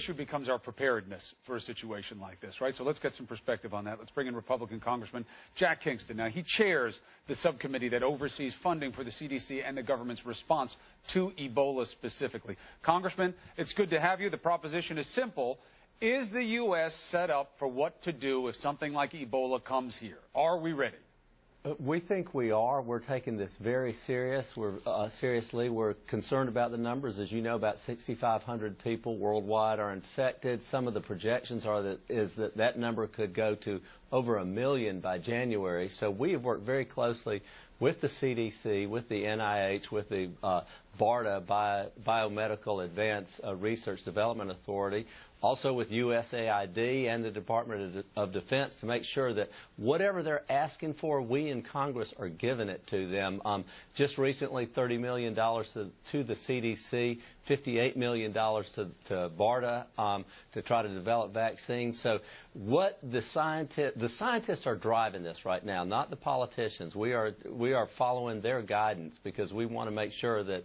issue becomes our preparedness for a situation like this, right? So let's get some perspective on that. Let's bring in Republican Congressman Jack Kingston. Now, he chairs the subcommittee that oversees funding for the CDC and the government's response to Ebola specifically. Congressman, it's good to have you. The proposition is simple. Is the U.S. set up for what to do if something like Ebola comes here? Are we ready? We think we are. We're taking this very seriously. We're concerned about the numbers. As you know, about 6,500 people worldwide are infected. Some of the projections are that number could go to over 1 million by January. So we have worked very closely with the CDC, with the NIH, with the BARDA, Biomedical Advanced Research Development Authority, also with USAID and the Department of Defense to make sure that whatever they're asking for, we in Congress are giving it to them. Just recently, $30 million to the CDC, $58 million to BARDA to try to develop vaccines. So what the scientists are driving this right now, not the politicians. We are following their guidance because we want to make sure that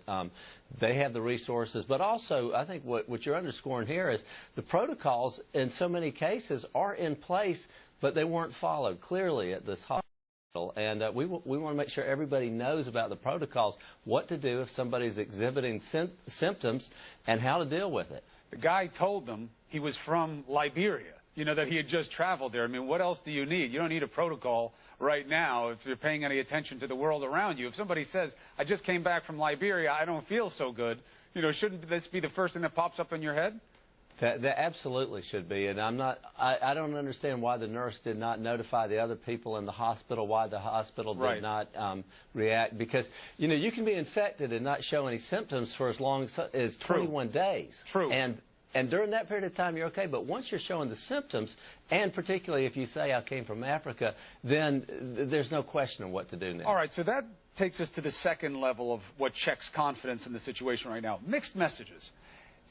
they have the resources. But also, I think what you're underscoring here is the protocols in so many cases are in place, but they weren't followed clearly at this hospital. And we want to make sure everybody knows about the protocols, what to do if somebody's exhibiting symptoms and how to deal with it. The guy told them he was from Liberia, you know, that he had just traveled there. I mean, what else do you need? You don't need a protocol right now if you're paying any attention to the world around you. If somebody says, I just came back from Liberia, I don't feel so good, you know, shouldn't this be the first thing that pops up in your head? That absolutely should be, and I don't understand why the nurse did not notify the other people in the hospital, why the hospital did not react, because, you know, you can be infected and not show any symptoms for as long as 21 days. True. And during that period of time, you're okay. But once you're showing the symptoms, and particularly if you say I came from Africa, then there's no question of what to do next. All right, so that takes us to the second level of what checks confidence in the situation right now. Mixed messages.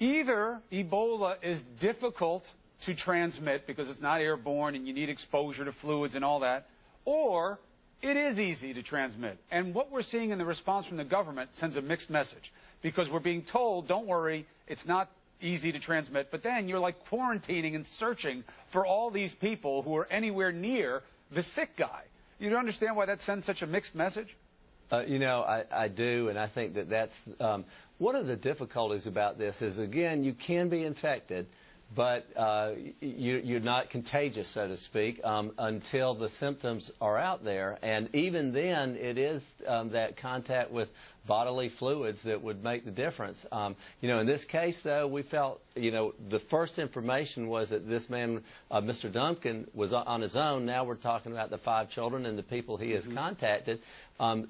Either Ebola is difficult to transmit because it's not airborne and you need exposure to fluids and all that, or it is easy to transmit. And what we're seeing in the response from the government sends a mixed message because we're being told, don't worry, it's not easy to transmit, but then you're like quarantining and searching for all these people who are anywhere near the sick guy. You don't understand why that sends such a mixed message? You know, I do, and I think that's one of the difficulties about this is, again, you can be infected, but you're not contagious, so to speak, until the symptoms are out there. And even then, it is that contact with bodily fluids that would make the difference. You know, in this case, though, we felt, you know, the first information was that this man, Mr. Duncan, was on his own. Now we're talking about the 5 children and the people he has contacted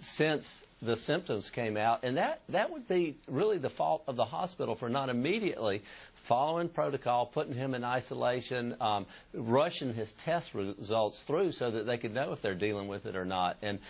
since the symptoms came out. And that would be really the fault of the hospital for not immediately following protocol, putting him in isolation, rushing his test results through so that they could know if they're dealing with it or not. And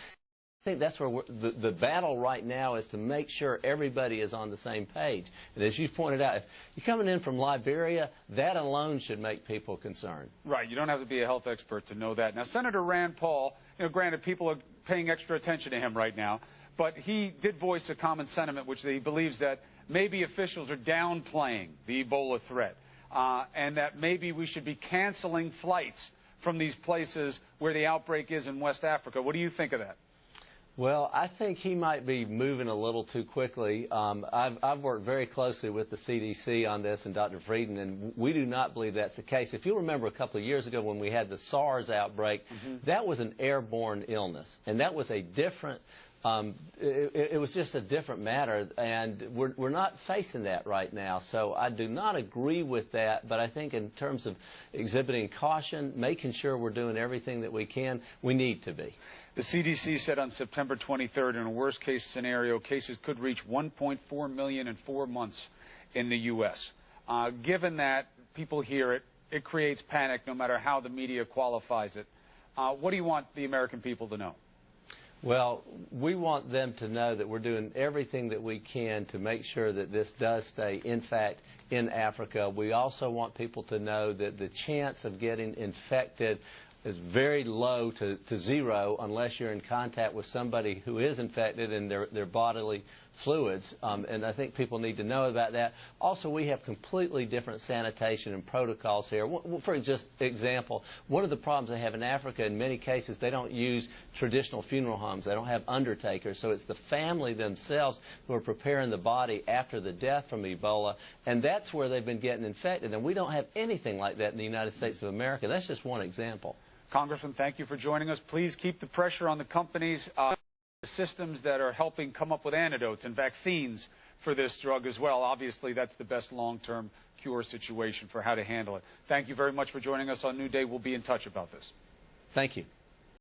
I think that's where the battle right now is to make sure everybody is on the same page. And as you pointed out, if you're coming in from Liberia, that alone should make people concerned. Right. You don't have to be a health expert to know that. Now, Senator Rand Paul, you know, granted, people are paying extra attention to him right now, but he did voice a common sentiment, which he believes that maybe officials are downplaying the Ebola threat, and that maybe we should be canceling flights from these places where the outbreak is in West Africa. What do you think of that? Well, I think he might be moving a little too quickly. I've worked very closely with the CDC on this and Dr. Frieden, and we do not believe that's the case. If you'll remember a couple of years ago when we had the SARS outbreak, that was an airborne illness, and that was a different it was just a different matter, and we're not facing that right now. So I do not agree with that, but I think in terms of exhibiting caution, making sure we're doing everything that we can, we need to be. The CDC said on September 23rd, in a worst-case scenario, cases could reach 1.4 million in 4 months in the U.S. Given that people hear it, it creates panic no matter how the media qualifies it. What do you want the American people to know? Well, we want them to know that we're doing everything that we can to make sure that this does stay, in fact, in Africa. We also want people to know that the chance of getting infected is very low to zero unless you're in contact with somebody who is infected and their bodily fluids, and I think people need to know about that. Also, we have completely different sanitation and protocols here. For just example, one of the problems they have in Africa, in many cases, they don't use traditional funeral homes. They don't have undertakers, so it's the family themselves who are preparing the body after the death from Ebola, and that's where they've been getting infected, and we don't have anything like that in the United States of America. That's just one example. Congressman, thank you for joining us. Please keep the pressure on the companies, systems that are helping come up with antidotes and vaccines for this drug as well. Obviously, that's the best long-term cure situation for how to handle it. Thank you very much for joining us on New Day. We'll be in touch about this. Thank you.